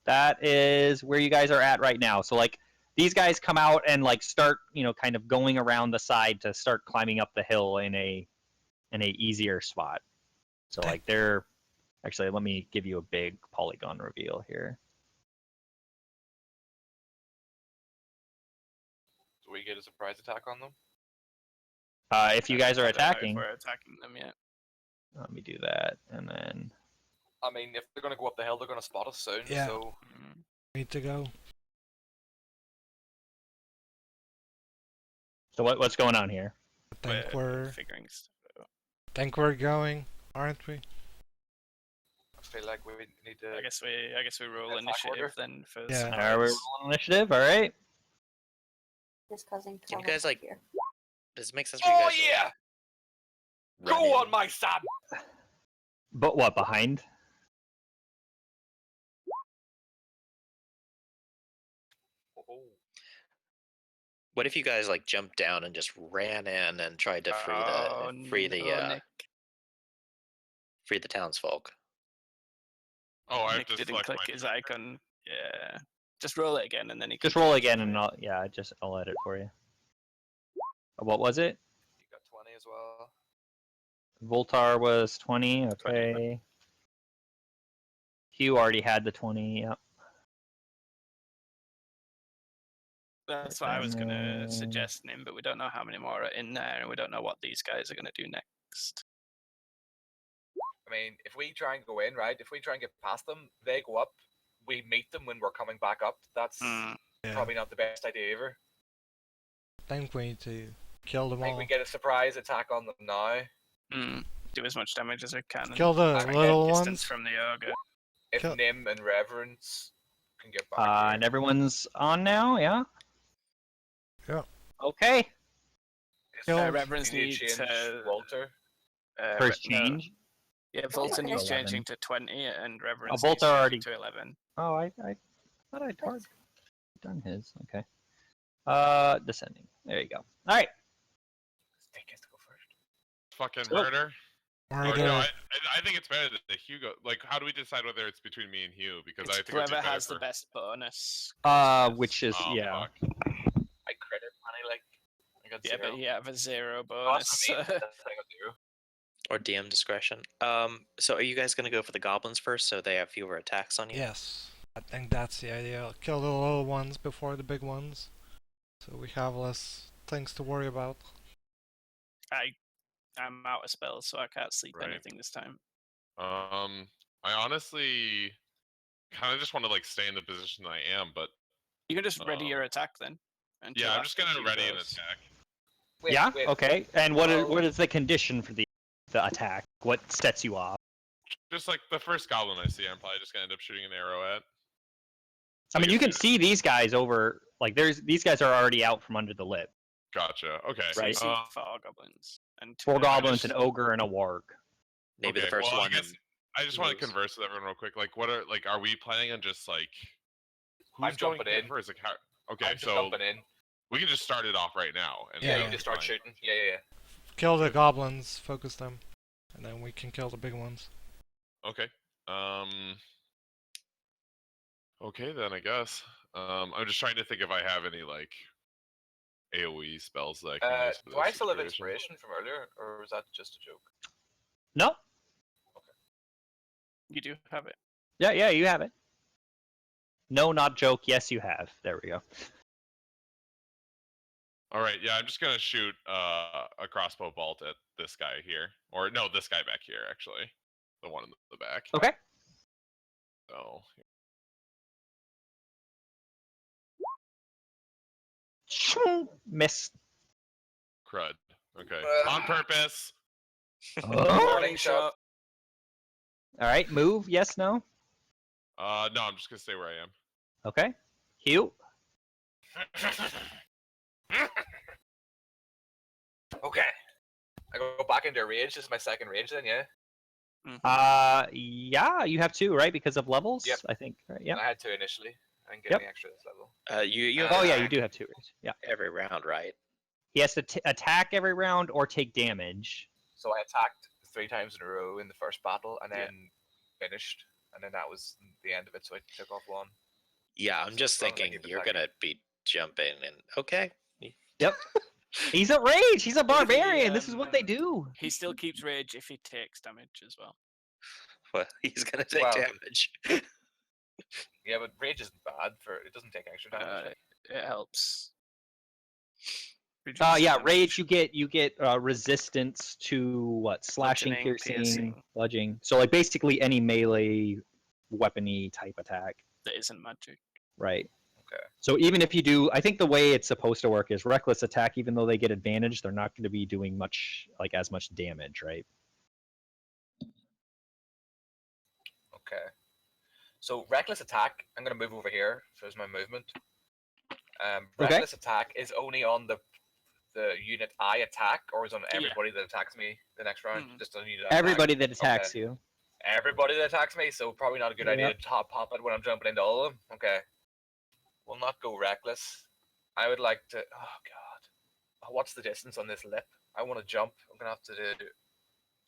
[SPEAKER 7] that is where you guys are at right now. So like these guys come out and like start, kind of going around the side to start climbing up the hill in a easier spot. So like they're actually, let me give you a big polygon reveal here.
[SPEAKER 4] Do we get a surprise attack on them?
[SPEAKER 7] If you guys are
[SPEAKER 2] I don't know if
[SPEAKER 7] attacking,
[SPEAKER 2] we're attacking them yet.
[SPEAKER 7] let me do that, and then
[SPEAKER 4] I mean, if they're gonna go up the hill, they're gonna spot us soon.
[SPEAKER 1] Yeah.
[SPEAKER 4] So
[SPEAKER 1] Need to go.
[SPEAKER 7] so what's going on here?
[SPEAKER 1] I think we're
[SPEAKER 2] figuring stuff out.
[SPEAKER 1] going, aren't we?
[SPEAKER 4] I feel like we need to.
[SPEAKER 2] I guess we roll
[SPEAKER 4] Attack
[SPEAKER 2] initiative
[SPEAKER 4] order?
[SPEAKER 2] then for
[SPEAKER 1] Yeah.
[SPEAKER 7] Are we
[SPEAKER 2] surprise.
[SPEAKER 7] rolling initiative? All right.
[SPEAKER 6] Just causing
[SPEAKER 3] Can you
[SPEAKER 6] trouble
[SPEAKER 3] guys, like,
[SPEAKER 6] here.
[SPEAKER 3] Does it make sense for you
[SPEAKER 4] Oh
[SPEAKER 3] guys? to,
[SPEAKER 4] yeah!
[SPEAKER 3] like,
[SPEAKER 4] Go
[SPEAKER 3] run
[SPEAKER 4] on,
[SPEAKER 3] in?
[SPEAKER 4] my son!
[SPEAKER 7] But what, behind?
[SPEAKER 4] Oh.
[SPEAKER 3] What if you guys like jumped down and just ran in and tried to free
[SPEAKER 2] Nick.
[SPEAKER 3] free the townsfolk?
[SPEAKER 5] Oh, I have
[SPEAKER 2] Nick
[SPEAKER 5] to
[SPEAKER 2] didn't
[SPEAKER 5] select
[SPEAKER 2] click
[SPEAKER 5] my
[SPEAKER 2] his
[SPEAKER 5] tracker.
[SPEAKER 2] icon. Yeah. Just roll it again and then he can
[SPEAKER 7] Just roll
[SPEAKER 2] change it
[SPEAKER 7] again,
[SPEAKER 2] for
[SPEAKER 7] and
[SPEAKER 2] you.
[SPEAKER 7] I'll edit for you. What was it?
[SPEAKER 4] You got 20 as well.
[SPEAKER 7] Voltar was 20.
[SPEAKER 2] 20.
[SPEAKER 7] Okay. Hugh already had the 20. Yep.
[SPEAKER 2] That's what I was gonna
[SPEAKER 7] Um,
[SPEAKER 2] suggest him, but we don't know how many more are in there, and we don't know what these guys are gonna do next.
[SPEAKER 4] I mean, if we try and go in, right? If we try and get past them, they go up. We meet them when we're coming back up. That's
[SPEAKER 2] Mm.
[SPEAKER 1] Yeah.
[SPEAKER 4] probably not the best idea ever.
[SPEAKER 1] I think we need to kill them
[SPEAKER 4] I think
[SPEAKER 1] all.
[SPEAKER 4] we get a surprise attack on them now.
[SPEAKER 2] Do as much damage as we can. and
[SPEAKER 1] Kill the
[SPEAKER 2] try and get
[SPEAKER 1] little
[SPEAKER 2] distance
[SPEAKER 1] ones.
[SPEAKER 2] from the ogre.
[SPEAKER 4] If
[SPEAKER 1] Kill-
[SPEAKER 4] Nim and Reverence can get back.
[SPEAKER 7] and everyone's on now, yeah?
[SPEAKER 1] Yeah.
[SPEAKER 7] Okay.
[SPEAKER 1] Kill-
[SPEAKER 2] Reverence
[SPEAKER 4] you need
[SPEAKER 2] needs
[SPEAKER 4] to change Walter.
[SPEAKER 7] First
[SPEAKER 2] no.
[SPEAKER 7] change.
[SPEAKER 2] Yeah, Volta
[SPEAKER 6] Okay.
[SPEAKER 2] needs
[SPEAKER 7] 11.
[SPEAKER 2] changing to 20, and Reverence
[SPEAKER 7] Volta
[SPEAKER 2] needs changing
[SPEAKER 7] already-
[SPEAKER 2] to 11.
[SPEAKER 7] Oh, I thought I'd done his. Okay. Descending. There you go. All right.
[SPEAKER 4] Stick has to go first.
[SPEAKER 5] Fucking
[SPEAKER 7] So-
[SPEAKER 5] murder.
[SPEAKER 1] We're
[SPEAKER 5] Or
[SPEAKER 1] gonna.
[SPEAKER 5] no, I think it's better that Hugo. Like, how do we decide whether it's between me and Hugh? Because I
[SPEAKER 2] It's
[SPEAKER 5] think it'd be
[SPEAKER 2] whoever
[SPEAKER 5] better
[SPEAKER 2] has the
[SPEAKER 5] for-
[SPEAKER 2] best bonus.
[SPEAKER 7] Which is
[SPEAKER 5] Oh,
[SPEAKER 7] yeah.
[SPEAKER 5] fuck.
[SPEAKER 4] I credit money like. I got
[SPEAKER 2] Yeah,
[SPEAKER 4] 0.
[SPEAKER 2] but you have a 0
[SPEAKER 4] Oh,
[SPEAKER 2] bonus.
[SPEAKER 4] that's what I mean. That's what I got 0.
[SPEAKER 3] Or DM discretion. So are you guys gonna go for the goblins first, so they have fewer attacks on you?
[SPEAKER 1] Yes, I think that's the idea. Kill the little ones before the big ones, so we have less things to worry about.
[SPEAKER 2] I'm out of spells, so I can't sleep
[SPEAKER 5] Right.
[SPEAKER 2] anything this time.
[SPEAKER 5] I honestly kind of just want to like stay in the position I am, but
[SPEAKER 2] You can just ready your
[SPEAKER 5] Um,
[SPEAKER 2] attack then. until
[SPEAKER 5] yeah, I'm just
[SPEAKER 2] after
[SPEAKER 5] gonna
[SPEAKER 2] Hugh
[SPEAKER 5] ready an
[SPEAKER 2] goes.
[SPEAKER 5] attack.
[SPEAKER 4] Wait,
[SPEAKER 7] Yeah.
[SPEAKER 4] wait.
[SPEAKER 7] Okay. And what
[SPEAKER 4] Well-
[SPEAKER 7] is the condition for the attack? What sets you off?
[SPEAKER 5] Just like the first goblin I see, I'm probably just gonna end up shooting an arrow at.
[SPEAKER 7] I mean,
[SPEAKER 5] guess
[SPEAKER 7] you can
[SPEAKER 5] yeah.
[SPEAKER 7] see these guys over. Like, these guys are already out from under the lip.
[SPEAKER 5] Gotcha. Okay.
[SPEAKER 2] So you
[SPEAKER 7] Right.
[SPEAKER 2] see 4 goblins. And 2
[SPEAKER 7] 4
[SPEAKER 2] ogres.
[SPEAKER 7] goblins, an ogre, and a warg.
[SPEAKER 3] Maybe the
[SPEAKER 5] Okay,
[SPEAKER 3] first
[SPEAKER 5] well,
[SPEAKER 3] one.
[SPEAKER 5] I guess I just want to
[SPEAKER 3] moves.
[SPEAKER 5] converse with everyone real quick. Like, are we planning on just like
[SPEAKER 4] I'm
[SPEAKER 5] who's going
[SPEAKER 4] jumping
[SPEAKER 5] in
[SPEAKER 4] in.
[SPEAKER 5] first? Like, how? Okay,
[SPEAKER 4] I'm just
[SPEAKER 5] so
[SPEAKER 4] jumping in.
[SPEAKER 5] we can just start it off right now. And
[SPEAKER 1] Yeah,
[SPEAKER 5] that'll
[SPEAKER 4] You
[SPEAKER 5] be
[SPEAKER 4] just start
[SPEAKER 5] fine.
[SPEAKER 4] shooting. Yeah.
[SPEAKER 1] Kill the goblins, focus them, and then we can kill the big ones.
[SPEAKER 5] Okay. Okay then, I guess. I'm just trying to think if I have any like AoE spells that I can use for
[SPEAKER 4] Do
[SPEAKER 5] this
[SPEAKER 4] I still have
[SPEAKER 5] situation.
[SPEAKER 4] inspiration from earlier, or was that just a joke?
[SPEAKER 7] No.
[SPEAKER 2] You do have it.
[SPEAKER 7] Yeah, you have it. No, not joke. Yes, you have. There we go.
[SPEAKER 5] All right, yeah, I'm just gonna shoot a crossbow bolt at this guy here, or no, this guy back here actually, the one in the back.
[SPEAKER 7] Okay.
[SPEAKER 5] So
[SPEAKER 7] Miss.
[SPEAKER 5] crud. Okay, on purpose.
[SPEAKER 7] Oh.
[SPEAKER 2] Warning shot.
[SPEAKER 7] All right, move. Yes, no.
[SPEAKER 5] No, I'm just gonna stay where I am.
[SPEAKER 7] Okay. Hugh.
[SPEAKER 4] Okay. I go back into rage. This is my second rage then, yeah?
[SPEAKER 7] Yeah, you have 2, right? Because of levels.
[SPEAKER 4] Yep.
[SPEAKER 7] I think. Right. Yeah.
[SPEAKER 4] I had 2 initially. I didn't get
[SPEAKER 7] Yep.
[SPEAKER 4] any extra this level.
[SPEAKER 3] You
[SPEAKER 7] Oh yeah,
[SPEAKER 3] attack
[SPEAKER 7] you do have 2 rays. Yeah.
[SPEAKER 3] every round, right?
[SPEAKER 7] He has to attack every round or take damage.
[SPEAKER 4] So I attacked 3 times in a row in the first battle, and
[SPEAKER 3] Yeah.
[SPEAKER 4] then finished, and then that was the end of it. So I took off 1.
[SPEAKER 3] Yeah, I'm just
[SPEAKER 4] So I'm gonna
[SPEAKER 3] thinking
[SPEAKER 4] keep
[SPEAKER 3] you're
[SPEAKER 4] attacking.
[SPEAKER 3] gonna be jumping and okay.
[SPEAKER 7] Yep. He's a rage. He's a barbarian. This is what they
[SPEAKER 2] um,
[SPEAKER 7] do.
[SPEAKER 2] He still keeps rage if he takes damage as well.
[SPEAKER 3] Well, he's gonna take
[SPEAKER 4] Well,
[SPEAKER 3] damage.
[SPEAKER 4] Yeah, but rage isn't bad for it. Doesn't take extra damage.
[SPEAKER 2] It helps.
[SPEAKER 7] Yeah,
[SPEAKER 2] Reduce
[SPEAKER 7] rage. You get resistance to what? Slashing,
[SPEAKER 2] Bludgeoning,
[SPEAKER 7] piercing, bludgeoning. So like basically any melee, weapony type attack,
[SPEAKER 2] that isn't magic.
[SPEAKER 7] right?
[SPEAKER 4] Okay.
[SPEAKER 7] So even if you do, I think the way it's supposed to work is reckless attack. Even though they get advantage, they're not going to be doing much like as much damage, right?
[SPEAKER 4] Okay. So reckless attack. I'm gonna move over here. Shows my movement.
[SPEAKER 7] Okay.
[SPEAKER 4] Reckless attack is only on the unit I attack, or is on everybody that attacks me the next round.
[SPEAKER 2] Mhm.
[SPEAKER 4] Just on the unit I
[SPEAKER 7] Everybody
[SPEAKER 4] attack.
[SPEAKER 7] that attacks you.
[SPEAKER 4] Everybody that attacks me. So probably not a good idea
[SPEAKER 7] Yep.
[SPEAKER 4] to pop it when I'm jumping into all of them. Okay. We'll not go reckless. I would like to. Oh god. What's the distance on this lip? I want to jump. I'm gonna have to do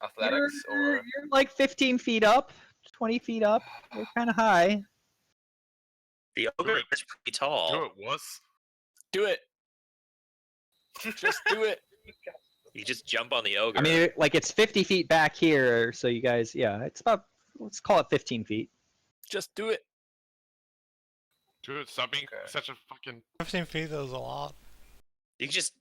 [SPEAKER 4] athletics or.
[SPEAKER 7] You're like 15 feet up, 20 feet up. You're kind of high.
[SPEAKER 3] The ogre is pretty tall.
[SPEAKER 5] Do it, wuss.
[SPEAKER 2] Do it. Just do it.
[SPEAKER 3] You just jump on the ogre.
[SPEAKER 7] I mean, like it's 50 feet back here, so you guys, yeah, it's about, let's call it 15 feet.
[SPEAKER 2] Just do it.
[SPEAKER 5] Do it. Stop being
[SPEAKER 4] Okay.
[SPEAKER 5] such a fucking.
[SPEAKER 1] 15 feet is a lot.
[SPEAKER 3] You can just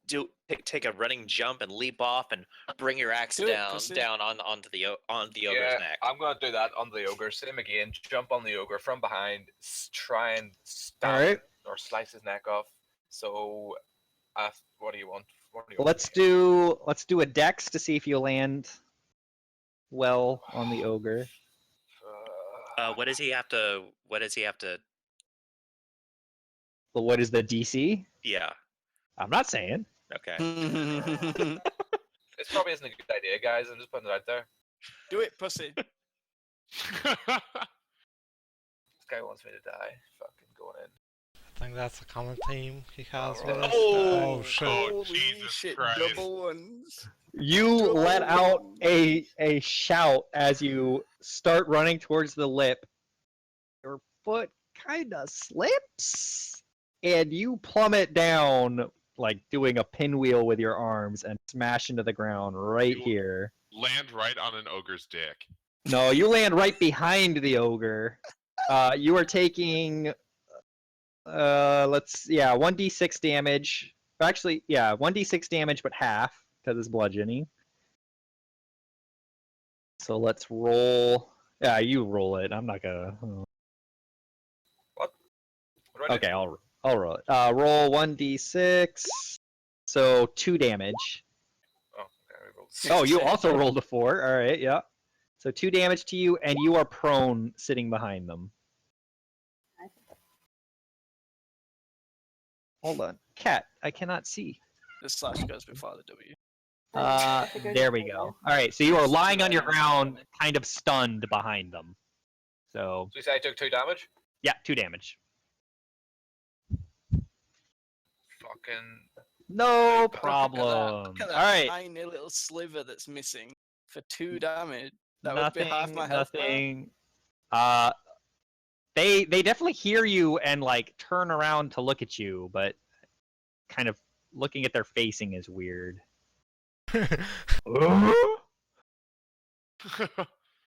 [SPEAKER 3] take a running jump and leap off and bring your axe
[SPEAKER 2] Do it,
[SPEAKER 3] down
[SPEAKER 2] pussy.
[SPEAKER 3] onto the ogre's
[SPEAKER 4] Yeah,
[SPEAKER 3] neck.
[SPEAKER 4] I'm gonna do that on the ogre. Same again. Jump on the ogre from behind. Try and stab
[SPEAKER 7] Alright.
[SPEAKER 4] or slice his neck off. So, what do you want? What do you
[SPEAKER 7] Well,
[SPEAKER 4] want?
[SPEAKER 7] let's do a dex to see if you land well on the ogre.
[SPEAKER 3] What does he have to? What does he have to?
[SPEAKER 7] Well, what is the DC?
[SPEAKER 3] Yeah.
[SPEAKER 7] I'm not saying.
[SPEAKER 3] Okay.
[SPEAKER 4] This probably isn't a good idea, guys. I'm just putting it out there.
[SPEAKER 2] Do it, pussy.
[SPEAKER 4] This guy wants me to die. Fucking going in.
[SPEAKER 1] I think that's a common theme he has with
[SPEAKER 4] Alright.
[SPEAKER 1] us. Oh shit.
[SPEAKER 5] Oh, Jesus Christ.
[SPEAKER 2] Double ones.
[SPEAKER 7] You let out a shout as you start running towards the lip. Your foot kind of slips, and you plummet down, like doing a pinwheel with your arms, and smash into the ground right
[SPEAKER 5] You-
[SPEAKER 7] here.
[SPEAKER 5] Land right on an ogre's dick.
[SPEAKER 7] No, you land right behind the ogre. You are taking, 1d6 damage. Actually, yeah, 1d6 damage, but half because it's bludgeoning. So let's roll. Yeah, you roll it. I'm not gonna.
[SPEAKER 4] What do I do?
[SPEAKER 7] Okay, I'll roll it. Roll 1d6. So 2 damage.
[SPEAKER 4] Oh, okay. I rolled
[SPEAKER 7] Oh, you also rolled a 4. All right, yeah. So 2 damage to you, and you are prone, sitting behind them. Hold on, cat. I cannot see.
[SPEAKER 2] The slash goes before the W.
[SPEAKER 7] There we go. All right, so you are lying on your ground, kind of stunned behind them. So
[SPEAKER 4] So you say I took 2 damage?
[SPEAKER 7] yeah, 2 damage.
[SPEAKER 4] Fucking.
[SPEAKER 7] No
[SPEAKER 4] Look at that.
[SPEAKER 7] problem.
[SPEAKER 2] Look at that
[SPEAKER 7] All right,
[SPEAKER 2] tiny little sliver that's missing for 2 damage. That would be half
[SPEAKER 7] nothing.
[SPEAKER 2] my health bar.
[SPEAKER 7] Nothing. They definitely hear you and like turn around to look at you, but kind of looking at their facing is weird.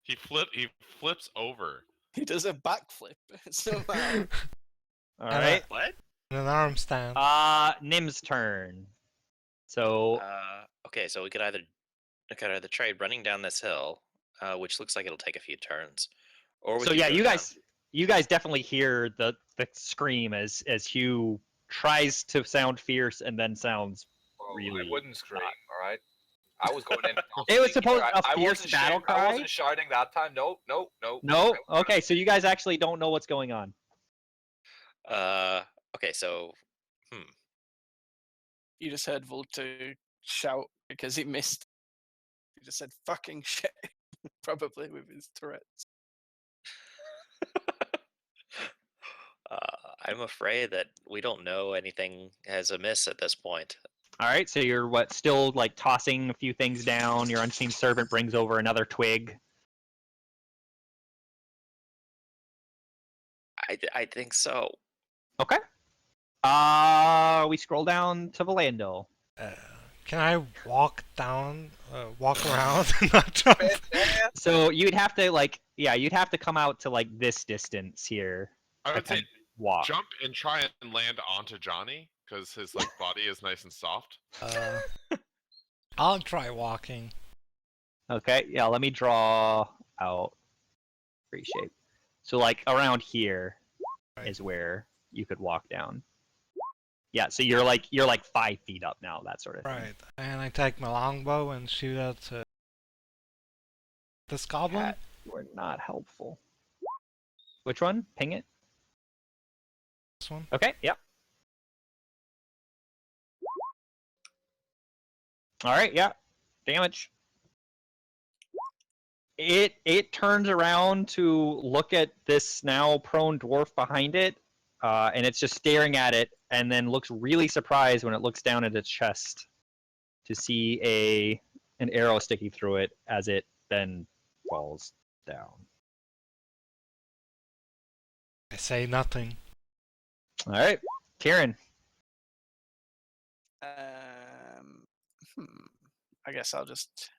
[SPEAKER 5] He flips over.
[SPEAKER 2] He does a backflip somehow.
[SPEAKER 7] All
[SPEAKER 1] And
[SPEAKER 7] right.
[SPEAKER 3] What?
[SPEAKER 1] An arm stand.
[SPEAKER 7] Nim's turn. So
[SPEAKER 3] Okay, so we could either trade running down this hill, which looks like it'll take a few turns, or we
[SPEAKER 7] so
[SPEAKER 3] could
[SPEAKER 7] yeah,
[SPEAKER 3] go
[SPEAKER 7] you
[SPEAKER 3] down-
[SPEAKER 7] guys definitely hear the scream as Hugh tries to sound fierce and then sounds
[SPEAKER 4] Well,
[SPEAKER 7] really
[SPEAKER 4] I wouldn't scream,
[SPEAKER 7] not.
[SPEAKER 4] all right? I was going in.
[SPEAKER 7] It was supposed
[SPEAKER 4] I
[SPEAKER 7] a fierce
[SPEAKER 4] wasn't
[SPEAKER 7] battle
[SPEAKER 4] I
[SPEAKER 7] cry.
[SPEAKER 4] wasn't shouting that time. No.
[SPEAKER 7] No. Okay, so you guys actually don't know what's going on.
[SPEAKER 3] Okay, so
[SPEAKER 2] You just heard Volta shout because he missed. He just said "fucking shit," probably with his Tourette's.
[SPEAKER 3] I'm afraid that we don't know anything as amiss at this point.
[SPEAKER 7] All right, so you're still like tossing a few things down. Your unseen servant brings over another twig.
[SPEAKER 3] I think so.
[SPEAKER 7] Okay. We scroll down to Valando.
[SPEAKER 1] Can I walk around, and not jump?
[SPEAKER 7] So you'd have to you'd have to come out to like this distance here.
[SPEAKER 5] I would
[SPEAKER 7] to
[SPEAKER 5] say
[SPEAKER 7] walk.
[SPEAKER 5] jump and try and land onto Johnny because his like body is nice and soft.
[SPEAKER 1] I'll try walking.
[SPEAKER 7] Okay, yeah, let me draw out free shape. So like around here is
[SPEAKER 1] Right.
[SPEAKER 7] where you could walk down. Yeah, so you're like 5 feet up now, that sort of thing.
[SPEAKER 1] Right. And I take my longbow and shoot at this goblin.
[SPEAKER 7] Cat, you are not helpful. Which one? Ping it.
[SPEAKER 1] This one.
[SPEAKER 7] Okay, yep. Alright, yeah. Damage. It turns around to look at this now prone dwarf behind it, and it's just staring at it, and then looks really surprised when it looks down at its chest to see an arrow sticking through it as it then falls down.
[SPEAKER 1] I say nothing.
[SPEAKER 7] Alright, Kieran.
[SPEAKER 2] I guess I'll just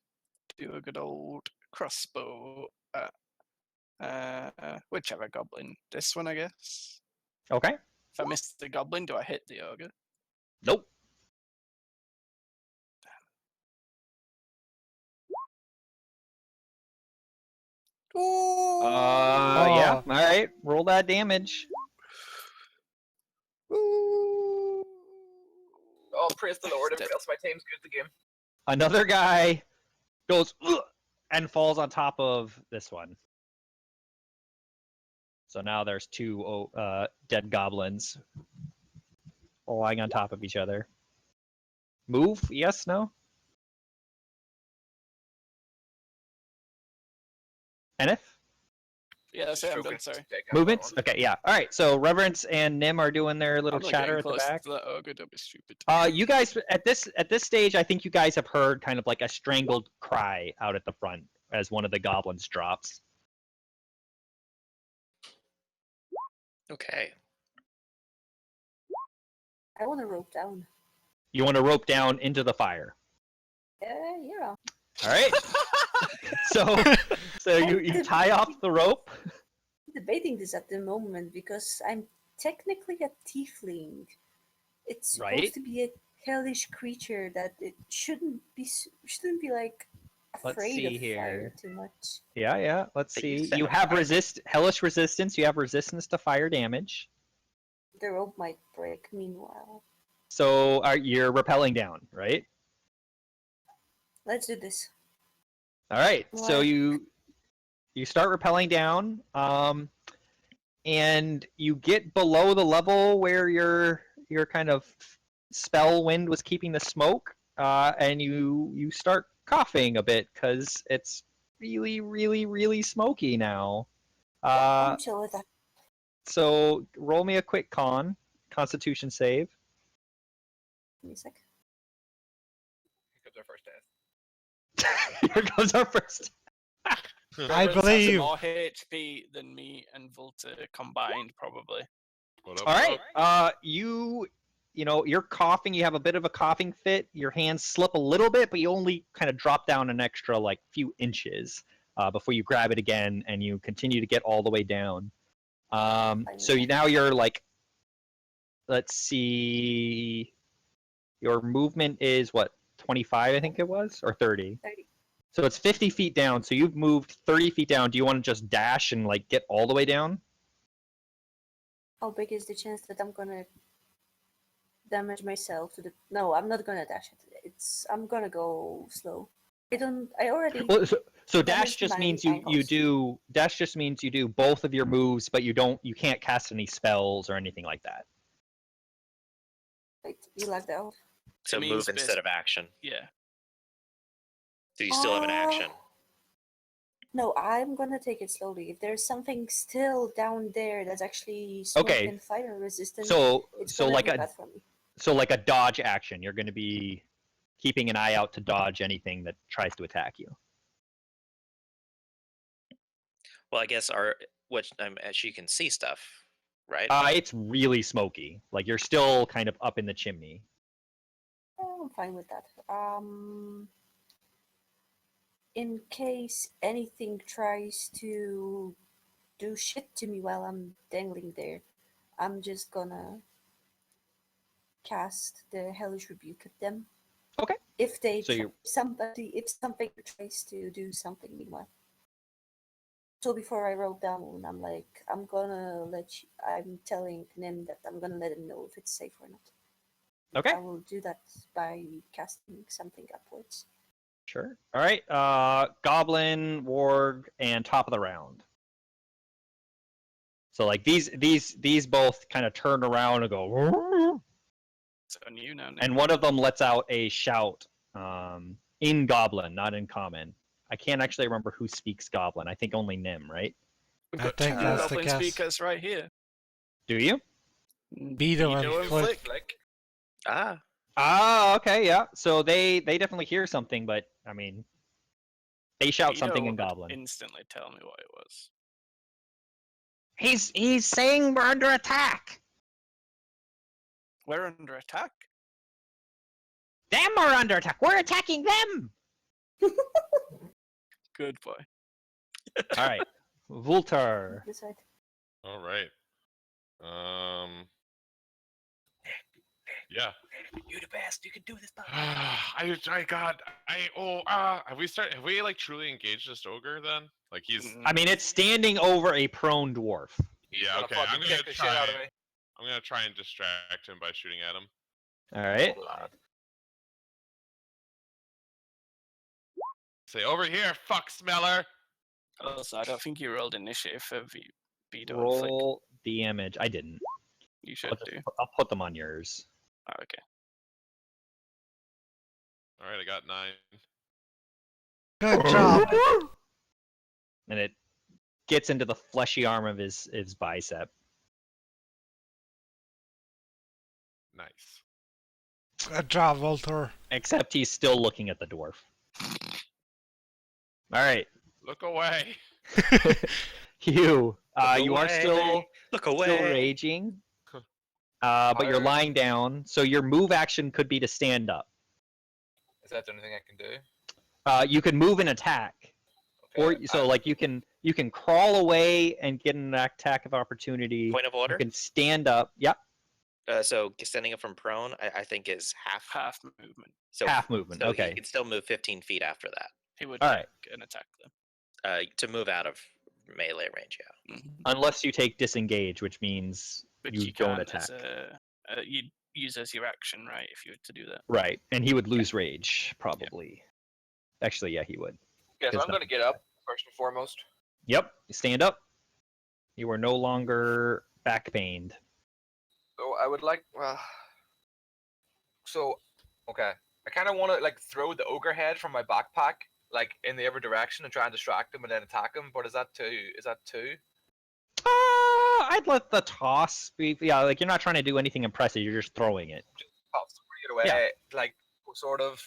[SPEAKER 2] do a good old crossbow. Whichever goblin. This one, I guess.
[SPEAKER 7] Okay.
[SPEAKER 2] If I miss the goblin, do I hit the ogre?
[SPEAKER 7] Nope. Yeah.
[SPEAKER 1] Oh.
[SPEAKER 7] Alright, roll that damage.
[SPEAKER 2] Ooh.
[SPEAKER 4] Oh, praise the Lord! Everybody else, my team's good at the game.
[SPEAKER 7] Another guy goes "Ugh," and falls on top of this one. So now there's two dead goblins lying on top of each other. Move? Yes? No? Enif?
[SPEAKER 2] Yeah, that's it. I'm done. Sorry.
[SPEAKER 7] Movements? Okay, yeah. All right. So Reverence and Nim are doing their little
[SPEAKER 2] I'm not
[SPEAKER 7] chatter
[SPEAKER 2] getting
[SPEAKER 7] at the
[SPEAKER 2] close
[SPEAKER 7] back.
[SPEAKER 2] to that ogre. Don't be stupid.
[SPEAKER 7] You guys at this stage, I think you guys have heard kind of like a strangled cry out at the front as one of the goblins drops.
[SPEAKER 3] Okay.
[SPEAKER 6] I want to rope down.
[SPEAKER 7] You want to rope down into the fire.
[SPEAKER 6] Yeah.
[SPEAKER 7] All right. So you tie off the rope.
[SPEAKER 6] I'm debating this at the moment because I'm technically a tiefling. It's supposed
[SPEAKER 7] Right.
[SPEAKER 6] to be a hellish creature that it shouldn't be like
[SPEAKER 7] Let's
[SPEAKER 6] afraid
[SPEAKER 7] see
[SPEAKER 6] of fire
[SPEAKER 7] here.
[SPEAKER 6] too much.
[SPEAKER 7] Yeah. Let's
[SPEAKER 3] But
[SPEAKER 7] see.
[SPEAKER 3] you
[SPEAKER 7] You
[SPEAKER 3] said
[SPEAKER 7] have
[SPEAKER 3] fire.
[SPEAKER 7] hellish resistance. You have resistance to fire damage.
[SPEAKER 6] The rope might break meanwhile.
[SPEAKER 7] So you're rappelling down, right?
[SPEAKER 6] Let's do this.
[SPEAKER 7] All right. So
[SPEAKER 6] What?
[SPEAKER 7] you start rappelling down, and you get below the level where your kind of spell wind was keeping the smoke, and you start coughing a bit because it's really, really, really smoky now.
[SPEAKER 6] I'm chill with that.
[SPEAKER 7] So roll me a quick Constitution save.
[SPEAKER 6] Give me a sec.
[SPEAKER 4] Here comes our first death.
[SPEAKER 7] Here goes our first.
[SPEAKER 1] I
[SPEAKER 2] Reverence has
[SPEAKER 1] believe.
[SPEAKER 2] more HP than me and Volta combined, probably.
[SPEAKER 5] What up,
[SPEAKER 7] All
[SPEAKER 5] what
[SPEAKER 7] right.
[SPEAKER 5] up?
[SPEAKER 7] you're coughing. You have a bit of a coughing fit. Your hands slip a little bit, but you only kind of drop down an extra like few inches before you grab it again, and you continue to get all the way down. Now you're like, let's see, your movement is what, 25, I think it was, or 30.
[SPEAKER 6] 30.
[SPEAKER 7] So it's 50 feet down. So you've moved 30 feet down. Do you want to just dash and like get all the way down?
[SPEAKER 6] How big is the chance that I'm gonna damage myself to the? No, I'm not gonna dash it. I'm gonna go slow. I already.
[SPEAKER 7] Well, so dash
[SPEAKER 6] damaged
[SPEAKER 7] just
[SPEAKER 6] my
[SPEAKER 7] means you
[SPEAKER 6] ankles.
[SPEAKER 7] do dash just means you do both of your moves, but you can't cast any spells or anything like that.
[SPEAKER 6] Wait, you lagged out.
[SPEAKER 3] So
[SPEAKER 2] It means
[SPEAKER 3] move instead of action.
[SPEAKER 2] Yeah.
[SPEAKER 3] So you still have an action.
[SPEAKER 6] No, I'm gonna take it slowly. If there's something still down there that's actually smoke
[SPEAKER 7] Okay.
[SPEAKER 6] and fire resistant,
[SPEAKER 7] So
[SPEAKER 6] it's
[SPEAKER 7] so
[SPEAKER 6] gonna
[SPEAKER 7] like
[SPEAKER 6] be
[SPEAKER 7] a
[SPEAKER 6] bad for me.
[SPEAKER 7] dodge action. You're going to be keeping an eye out to dodge anything that tries to attack you.
[SPEAKER 3] Well, I guess she can see stuff, right?
[SPEAKER 7] It's really smoky. Like you're still kind of up in the chimney.
[SPEAKER 6] Oh, I'm fine with that. In case anything tries to do shit to me while I'm dangling there, I'm just gonna cast the Hellish Rebuke at them.
[SPEAKER 7] Okay.
[SPEAKER 6] If they
[SPEAKER 7] So
[SPEAKER 6] if something tries to do something meanwhile. So before I roll down, I'm like, I'm telling Nim that I'm gonna let him know if it's safe or not.
[SPEAKER 7] Okay.
[SPEAKER 6] I will do that by casting something upwards.
[SPEAKER 7] Sure. All right. Goblin, Warg, and top of the round. So like these both kind of turn around and go, "Whoa."
[SPEAKER 2] It's on you now, Nick.
[SPEAKER 7] And one of them lets out a shout in Goblin, not in Common. I can't actually remember who speaks Goblin. I think only Nim, right?
[SPEAKER 2] We've
[SPEAKER 1] I
[SPEAKER 2] got
[SPEAKER 1] think
[SPEAKER 2] two
[SPEAKER 1] that's the
[SPEAKER 2] goblin
[SPEAKER 1] guess.
[SPEAKER 2] speakers right here.
[SPEAKER 7] Do you?
[SPEAKER 1] Beetle and
[SPEAKER 2] Beetle
[SPEAKER 1] Flick.
[SPEAKER 4] Flick.
[SPEAKER 3] Ah,
[SPEAKER 7] Okay, yeah. So they definitely hear something, but I mean, they shout
[SPEAKER 2] Beetle
[SPEAKER 7] something in
[SPEAKER 2] would
[SPEAKER 7] Goblin.
[SPEAKER 2] instantly tell me what it was.
[SPEAKER 7] He's saying we're under attack.
[SPEAKER 2] We're under attack.
[SPEAKER 7] Them are under attack. We're attacking them.
[SPEAKER 2] Good boy.
[SPEAKER 7] All right, Vultar.
[SPEAKER 6] Decide.
[SPEAKER 5] All right. Yeah.
[SPEAKER 4] You're the best. You can do this.
[SPEAKER 5] Have we like truly engaged this ogre then? Like he's
[SPEAKER 7] I mean, it's standing over a prone dwarf.
[SPEAKER 4] He's
[SPEAKER 5] Yeah,
[SPEAKER 4] gonna
[SPEAKER 5] okay,
[SPEAKER 4] fucking
[SPEAKER 5] I'm gonna
[SPEAKER 4] kick the shit out of
[SPEAKER 5] try-
[SPEAKER 4] me.
[SPEAKER 5] I'm gonna try and distract him by shooting at him.
[SPEAKER 7] All right.
[SPEAKER 4] Lad.
[SPEAKER 5] Say over here, fuck smeller.
[SPEAKER 2] Also, I don't think you rolled initiative for Beetle and Flick.
[SPEAKER 7] Roll damage. I didn't.
[SPEAKER 2] You should do.
[SPEAKER 7] I'll put them on yours.
[SPEAKER 2] Oh, okay.
[SPEAKER 5] All right, I got 9.
[SPEAKER 1] Good job.
[SPEAKER 7] And it gets into the fleshy arm of his bicep.
[SPEAKER 5] Nice.
[SPEAKER 1] Good job, Voltor.
[SPEAKER 7] Except he's still looking at the dwarf. All right,
[SPEAKER 5] Look away.
[SPEAKER 7] you.
[SPEAKER 3] Look
[SPEAKER 7] You are
[SPEAKER 3] away. Look
[SPEAKER 7] still
[SPEAKER 3] away.
[SPEAKER 7] raging. But you're
[SPEAKER 4] Fire.
[SPEAKER 7] lying down, so your move action could be to stand up.
[SPEAKER 4] Is that the only thing I can do?
[SPEAKER 7] You can move and attack, or
[SPEAKER 4] Okay,
[SPEAKER 7] so like you can crawl away and get an attack of opportunity.
[SPEAKER 3] Point of
[SPEAKER 7] You
[SPEAKER 3] order.
[SPEAKER 7] can stand up. Yep,
[SPEAKER 3] So standing up from prone, I think is half.
[SPEAKER 2] Half movement.
[SPEAKER 3] So
[SPEAKER 7] half movement.
[SPEAKER 3] So
[SPEAKER 7] Okay.
[SPEAKER 3] he can still move 15 feet after that.
[SPEAKER 2] He would
[SPEAKER 7] All
[SPEAKER 2] take
[SPEAKER 7] right.
[SPEAKER 2] an attack them.
[SPEAKER 3] To move out of melee range. Yeah.
[SPEAKER 7] Unless you take disengage, which means
[SPEAKER 2] But
[SPEAKER 7] you
[SPEAKER 2] you
[SPEAKER 7] don't
[SPEAKER 2] can't
[SPEAKER 7] attack.
[SPEAKER 2] you'd use as your action, right? If you were to do that.
[SPEAKER 7] Right, and he would lose rage probably. Actually, yeah, he would.
[SPEAKER 4] Okay, so
[SPEAKER 7] It's
[SPEAKER 4] I'm gonna get up first and foremost.
[SPEAKER 7] Yep, stand up. You are no longer back pained.
[SPEAKER 4] So I would like. Okay. I kind of want to like throw the ogre head from my backpack like in the other direction and try and distract him and then attack him. But is that too?
[SPEAKER 7] I'd let the toss be. Yeah, like you're not trying to do anything impressive. You're just throwing it.
[SPEAKER 4] Bring it away, like sort of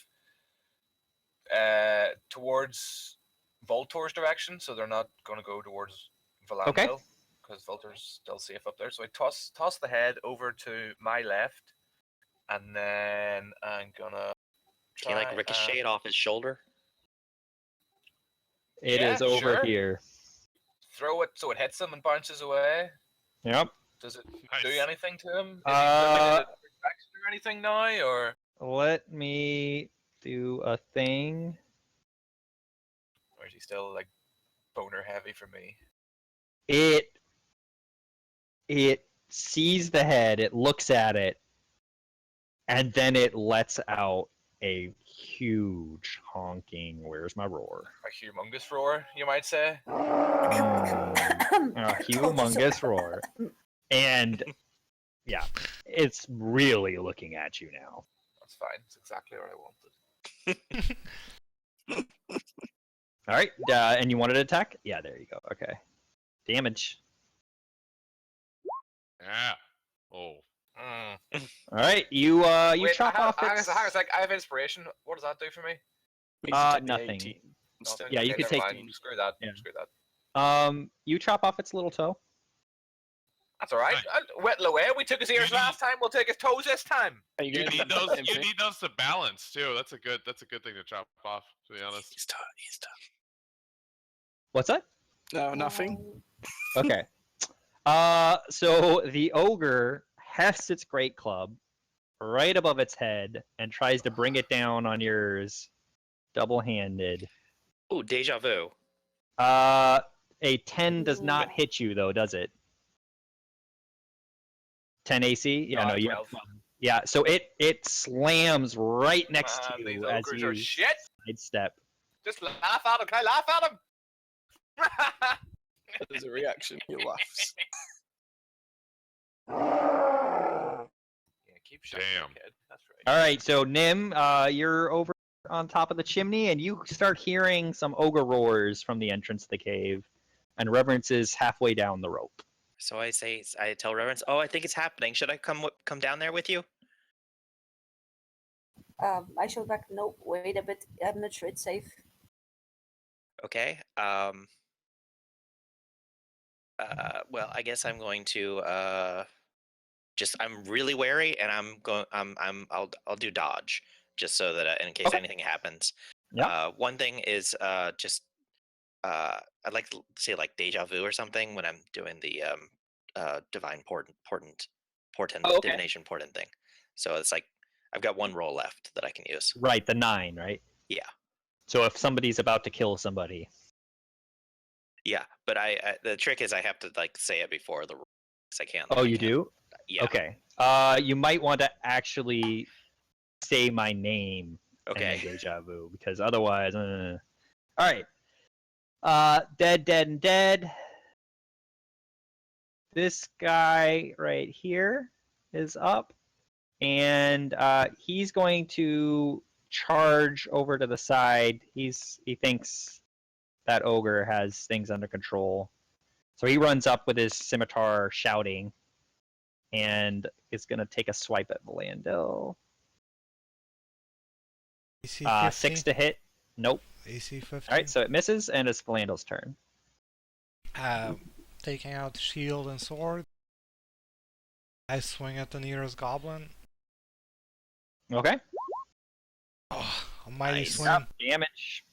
[SPEAKER 4] towards Voltor's direction, so they're not going to go towards Valandil
[SPEAKER 7] Okay.
[SPEAKER 4] because Voltor's still safe up there. So I toss the head over to my left, And then I'm gonna
[SPEAKER 3] Can you like ricochet it off his shoulder?
[SPEAKER 7] It
[SPEAKER 4] Yeah,
[SPEAKER 7] is over
[SPEAKER 4] sure.
[SPEAKER 7] here.
[SPEAKER 4] throw it so it hits him and bounces away.
[SPEAKER 7] Yep.
[SPEAKER 4] Does it
[SPEAKER 5] Nice.
[SPEAKER 4] do anything to him? Is he limited text or anything now, or
[SPEAKER 7] Let me do a thing.
[SPEAKER 4] is he still like boner heavy for me?
[SPEAKER 7] It sees the head, it looks at it, and then it lets out a huge honking, where's my roar?
[SPEAKER 4] A humongous roar, you might say.
[SPEAKER 7] A humongous roar. And yeah, it's really looking at you now.
[SPEAKER 4] That's fine. That's exactly what I wanted.
[SPEAKER 7] All right, and you wanted to attack? Yeah, there you go. Okay, damage.
[SPEAKER 5] Yeah. Oh.
[SPEAKER 7] All right, you
[SPEAKER 4] Wait,
[SPEAKER 7] chop off
[SPEAKER 4] hang on a
[SPEAKER 7] its.
[SPEAKER 4] sec, hang on a sec. I have inspiration. What does that do for me?
[SPEAKER 2] Means you take the
[SPEAKER 7] Nothing.
[SPEAKER 2] 18 instead.
[SPEAKER 4] Nothing?
[SPEAKER 7] Yeah, you
[SPEAKER 4] Okay,
[SPEAKER 7] could
[SPEAKER 4] never
[SPEAKER 7] take-
[SPEAKER 4] mind. Screw that.
[SPEAKER 7] Yeah.
[SPEAKER 4] Screw that.
[SPEAKER 7] You chop off its little toe.
[SPEAKER 4] That's all right.
[SPEAKER 5] Nice.
[SPEAKER 4] Whittle away. We took his ears last time. We'll take his toes this time.
[SPEAKER 2] Are you
[SPEAKER 5] You
[SPEAKER 2] gonna
[SPEAKER 5] need
[SPEAKER 2] do
[SPEAKER 5] those.
[SPEAKER 2] the same
[SPEAKER 5] You
[SPEAKER 2] thing?
[SPEAKER 5] need those to balance too. That's a good thing to chop off. To be honest.
[SPEAKER 2] He's tough. He's tough.
[SPEAKER 7] What's that?
[SPEAKER 2] No, nothing.
[SPEAKER 7] Okay. So the ogre hefts its great club right above its head and tries to bring it down on yours, double-handed.
[SPEAKER 3] Ooh, deja vu.
[SPEAKER 7] A 10 does not hit you though, does it? 10 AC? Yeah, no, you have
[SPEAKER 4] 12.
[SPEAKER 7] Yeah, so it slams right next to
[SPEAKER 4] These
[SPEAKER 7] you as
[SPEAKER 4] ogres
[SPEAKER 7] you
[SPEAKER 4] are shit.
[SPEAKER 7] sidestep.
[SPEAKER 4] Just laugh at him. Can I laugh at him?
[SPEAKER 2] There's a reaction. He laughs.
[SPEAKER 4] Yeah, keep shouting,
[SPEAKER 5] Damn.
[SPEAKER 4] kid. That's right.
[SPEAKER 7] All right, so Nim, you're over on top of the chimney, and you start hearing some ogre roars from the entrance to the cave, and Reverence is halfway down the rope.
[SPEAKER 3] So I tell Reverence, oh, I think it's happening. Should I come down there with you?
[SPEAKER 6] I showed back. Nope. Wait a bit. I'm not sure it's safe.
[SPEAKER 3] Okay. Well, I guess I'm going to I'm really wary, and I'll do dodge just so that in case
[SPEAKER 7] Okay.
[SPEAKER 3] anything happens.
[SPEAKER 7] Yeah.
[SPEAKER 3] One thing is I'd like to say like deja vu or something when I'm doing the divine portent
[SPEAKER 7] Oh, okay.
[SPEAKER 3] divination portent thing. So it's like I've got one roll left that I can use.
[SPEAKER 7] Right, the 9, right?
[SPEAKER 3] Yeah.
[SPEAKER 7] So if somebody's about to kill somebody.
[SPEAKER 3] Yeah, but the trick is I have to like say it before the roll, 'cause I can't.
[SPEAKER 7] Oh,
[SPEAKER 3] I
[SPEAKER 7] you
[SPEAKER 3] can't-
[SPEAKER 7] do?
[SPEAKER 3] Yeah.
[SPEAKER 7] Okay. You might want to actually say my name and
[SPEAKER 3] Okay.
[SPEAKER 7] then deja vu, because otherwise... All right. Dead, dead, and dead. This guy right here is up, and he's going to charge over to the side. He thinks that ogre has things under control, so he runs up with his scimitar, shouting, and is going to take a swipe at Valando.
[SPEAKER 1] AC
[SPEAKER 7] 6 to hit. Nope.
[SPEAKER 1] AC 50.
[SPEAKER 7] All right, so it misses, and it's Valando's turn.
[SPEAKER 1] Taking out shield and sword. I swing at the nearest goblin.
[SPEAKER 7] Okay.
[SPEAKER 1] Oh, a mighty
[SPEAKER 3] Nice.
[SPEAKER 1] swing.
[SPEAKER 7] Damage.